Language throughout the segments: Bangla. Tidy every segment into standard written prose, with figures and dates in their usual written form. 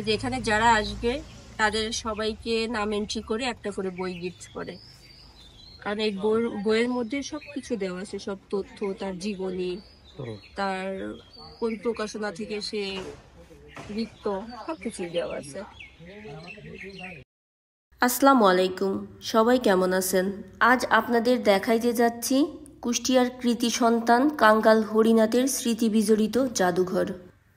যে এখানে যারা আসবে তাদের সবাইকে নাম এন্ট্রি করে একটা করে বই গিফট করে। কারণ এই বইয়ের মধ্যে সবকিছু দেওয়া আছে, সব তথ্য, তার জীবনী, তার কোন প্রকাশনা থেকে সে লিখত, সবকিছুই দেওয়া আছে। আসসালামু আলাইকুম, সবাই কেমন আছেন? আজ আপনাদের দেখাইতে যাচ্ছি কুষ্টিয়ার কৃতি সন্তান কাঙ্গাল হরিনাথের স্মৃতি বিজড়িত জাদুঘর।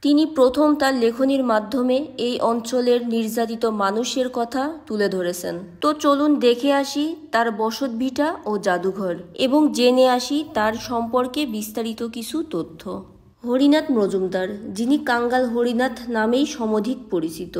তিনি প্রথম তার লেখনীর মাধ্যমে এই অঞ্চলের নির্যাতিত মানুষের কথা তুলে ধরেছেন। তো চলুন দেখে আসি তার বসতভিটা ও জাদুঘর এবং জেনে আসি তার সম্পর্কে বিস্তারিত কিছু তথ্য। হরিনাথ মজুমদার, যিনি কাঙ্গাল হরিনাথ নামেই সমধিক পরিচিত,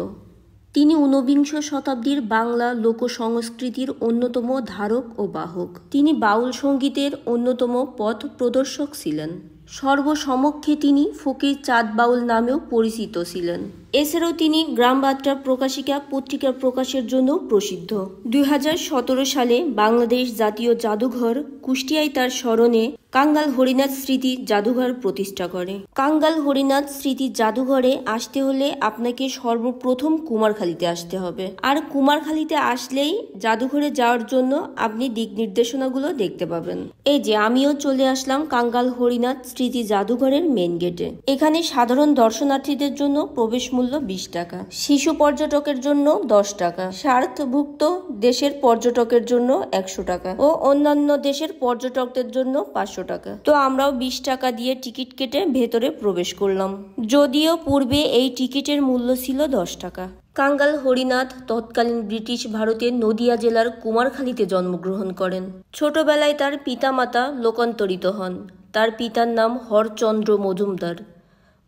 তিনি ঊনবিংশ শতাব্দীর বাংলা লোকসংস্কৃতির অন্যতম ধারক ও বাহক। তিনি বাউল সঙ্গীতের অন্যতম পথ প্রদর্শক ছিলেন। সর্বসমক্ষে তিনি ফকির চাঁদ বাউল নামেও পরিচিত ছিলেন। এছাড়াও তিনি গ্রামবার্তা প্রকাশিকা পত্রিকা প্রকাশের জন্য প্রসিদ্ধ। 2017 সালে বাংলাদেশ জাতীয় জাদুঘর কুষ্টিয়ায় তার স্মরণে কাঙ্গাল হরিনাথ স্মৃতি জাদুঘর প্রতিষ্ঠা করে। কাঙ্গাল হরিনাথ স্মৃতি জাদুঘরে আসতে হলে আপনাকে সর্বপ্রথম কুমারখালীতে আসতে হবে। আর কুমারখালীতে আসলেই জাদুঘরে যাওয়ার জন্য আপনি দিক নির্দেশনাগুলো দেখতে পাবেন। এই যে আমিও চলে আসলাম কাঙ্গাল হরিনাথ স্মৃতি জাদুঘরের মেন গেটে। এখানে সাধারণ দর্শনার্থীদের জন্য প্রবেশ মূল্য 20 টাকা, শিশু পর্যটকের জন্য 10 টাকা, স্বার্থভুক্ত দেশের পর্যটকের জন্য 100 টাকা ও অন্যান্য দেশের পর্যটকদের জন্য 500 টাকা। তো আমরাও 20 টাকা দিয়ে টিকিট কেটে ভেতরে প্রবেশ করলাম, যদিও পূর্বে এই টিকিটের মূল্য ছিল 10 টাকা। কাঙ্গাল হরিনাথ তৎকালীন ব্রিটিশ ভারতের নদিয়া জেলার কুমারখালীতে জন্মগ্রহণ করেন। ছোটবেলায় তার পিতামাতা লোকান্তরিত হন। তার পিতার নাম হরচন্দ্র মজুমদার।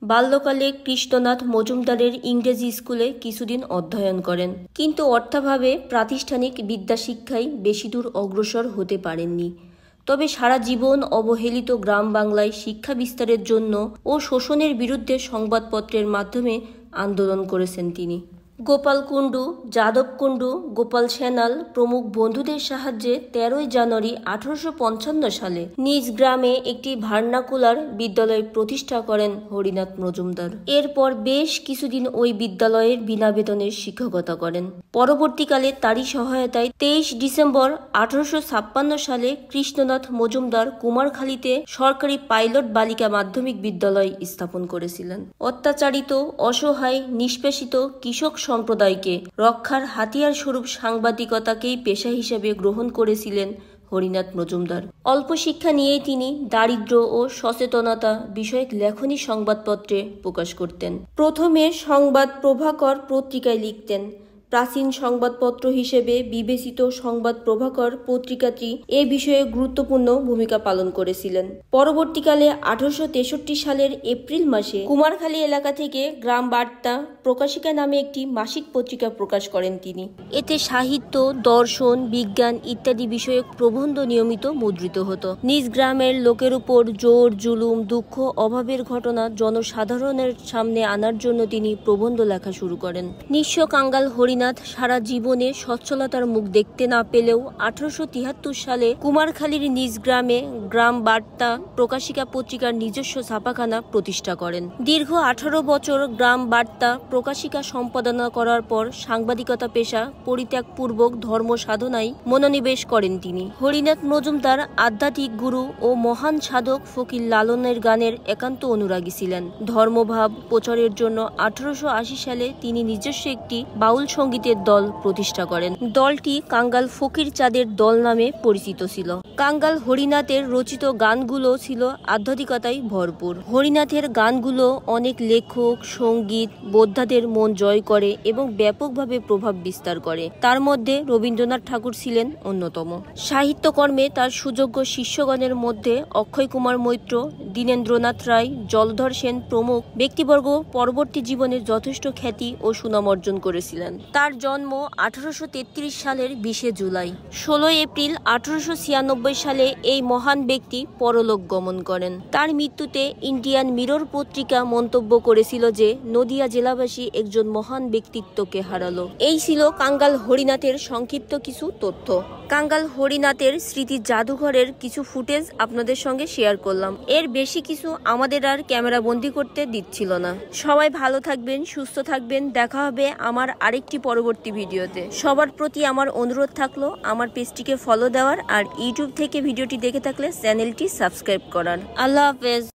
বাল্যকালে কৃষ্ণনাথ মজুমদারের ইংরেজি স্কুলে কিছুদিন অধ্যয়ন করেন, কিন্তু অর্থাভাবে প্রাতিষ্ঠানিক বিদ্যাশিক্ষায় বেশি দূর অগ্রসর হতে পারেননি। তবে সারা জীবন অবহেলিত গ্রাম বাংলায় শিক্ষা বিস্তারের জন্য ও শোষণের বিরুদ্ধে সংবাদপত্রের মাধ্যমে আন্দোলন করেছেন তিনি। গোপাল কুণ্ডু, যাদব কুণ্ডু, গোপাল সেনাল প্রমুখ বন্ধুদের সাহায্যে 13 জানুয়ারি 1855 সালে নিজ গ্রামে একটি ভার্নাকুলার বিদ্যালয় প্রতিষ্ঠা করেন হরিনাথ মজুমদার। এরপর বেশ কিছুদিন ওই বিদ্যালয়ের বিনা বেতনের শিক্ষকতা করেন। পরবর্তীকালে তারই সহায়তায় 23 ডিসেম্বর 1856 সালে কৃষ্ণনাথ মজুমদার কুমারখালীতে সরকারি পাইলট বালিকা মাধ্যমিক বিদ্যালয় স্থাপন করেছিলেন। অত্যাচারিত, অসহায়, নিষ্পেষিত কৃষক সম্প্রদায়কে রক্ষার হাতিয়ার স্বরূপ সাংবাদিকতাকেই পেশা হিসেবে গ্রহণ করেছিলেন হরিনাথ মজুমদার। অল্প শিক্ষা নিয়েই তিনি দারিদ্র্য ও সচেতনতা বিষয়ক লেখনী সংবাদপত্রে প্রকাশ করতেন। প্রথমে সংবাদ প্রভাকর পত্রিকায় লিখতেন। প্রাচীন সংবাদপত্র হিসেবে বিবেচিত সংবাদ প্রভাকর পত্রিকাটি এ বিষয়ে গুরুত্বপূর্ণ ভূমিকা পালন করেছিলেন। পরবর্তীকালে 1863 সালের এপ্রিল মাসে কুমারখালী এলাকা থেকে গ্রাম বার্তা প্রকাশিকা নামে একটি মাসিক পত্রিকা প্রকাশ করেন তিনি। এতে সাহিত্য, দর্শন, বিজ্ঞান ইত্যাদি বিষয়ক প্রবন্ধ নিয়মিত মুদ্রিত হতো। নিজ গ্রামের লোকের উপর জোর জুলুম, দুঃখ, অভাবের ঘটনা জনসাধারণের সামনে আনার জন্য তিনি প্রবন্ধ লেখা শুরু করেন। নিঃস্ব কাঙ্গাল হরিনাথ সারা জীবনে সচ্ছলতার মুখ দেখতে না পেলেও 1873 সালে কুমারখালীর নিজ গ্রামে গ্রাম বার্তা প্রকাশিকা পত্রিকার নিজস্ব ছাপাখানা প্রতিষ্ঠা করেন। দীর্ঘ 18 বছর গ্রাম বার্তা প্রকাশিকা সম্পাদনা করার পর সাংবাদিকতা পেশা পরিত্যাগপূর্বক ধর্ম সাধনায় মনোনিবেশ করেন তিনি। হরিনাথ মজুমদার আধ্যাত্মিক গুরু ও মহান সাধক ফকির লালনের গানের একান্ত অনুরাগী ছিলেন। ধর্মভাব প্রচারের জন্য 1880 সালে তিনি নিজস্ব একটি বাউল সঙ্গীতের দল প্রতিষ্ঠা করেন। দলটি কাঙ্গাল ফকির চাঁদের দল নামে পরিচিত ছিল। কাঙ্গাল হরিনাথের রচিত গানগুলো ছিল আধ্যাত্মিকতায় ভরপুর। হরিনাথের গানগুলো অনেক লেখক, সঙ্গীত বোদ্ধাদের মন জয় করে এবং ব্যাপকভাবে প্রভাব বিস্তার করে। তার মধ্যে রবীন্দ্রনাথ ঠাকুর ছিলেন অন্যতম। সাহিত্যকর্মে তার সুযোগ্য শিষ্যগণের মধ্যে অক্ষয় কুমার মৈত্র, দীনেন্দ্রনাথ রায়, জলধর সেন প্রমুখ ব্যক্তিবর্গ পরবর্তী জীবনে যথেষ্ট খ্যাতি ও সুনাম অর্জন করেছিলেন। তার জন্ম 1833 সালের 20 জুলাই। 16 এপ্রিল 1896 সালে এই মহান ব্যক্তি পরলোক গমন করেন। তার মৃত্যুতে ইন্ডিয়ান মিরর পত্রিকা মন্তব্য করেছিল যে নদিয়া জেলাবাসী একজন মহান ব্যক্তিত্বকে হারালো। এই ছিল কাঙ্গাল হরিনাথের সংক্ষিপ্ত কিছু তথ্য। কাঙ্গাল হরিনাথের স্মৃতি জাদুঘরের কিছু ফুটেজ আপনাদের সঙ্গে শেয়ার করলাম। এর বেশি কিছু আমাদের আর ক্যামেরা বন্দি করতে দিচ্ছিল না। সবাই ভালো থাকবেন, সুস্থ থাকবেন। দেখা হবে আমার আরেকটি পরবর্তী ভিডিওতে। সবার প্রতি আমার অনুরোধ থাকলো আমার পেজটিকে ফলো দেওয়ার আর ইউটিউব থেকে ভিডিওটি দেখে থাকলে চ্যানেলটি সাবস্ক্রাইব করার। আল্লাহ হাফেজ।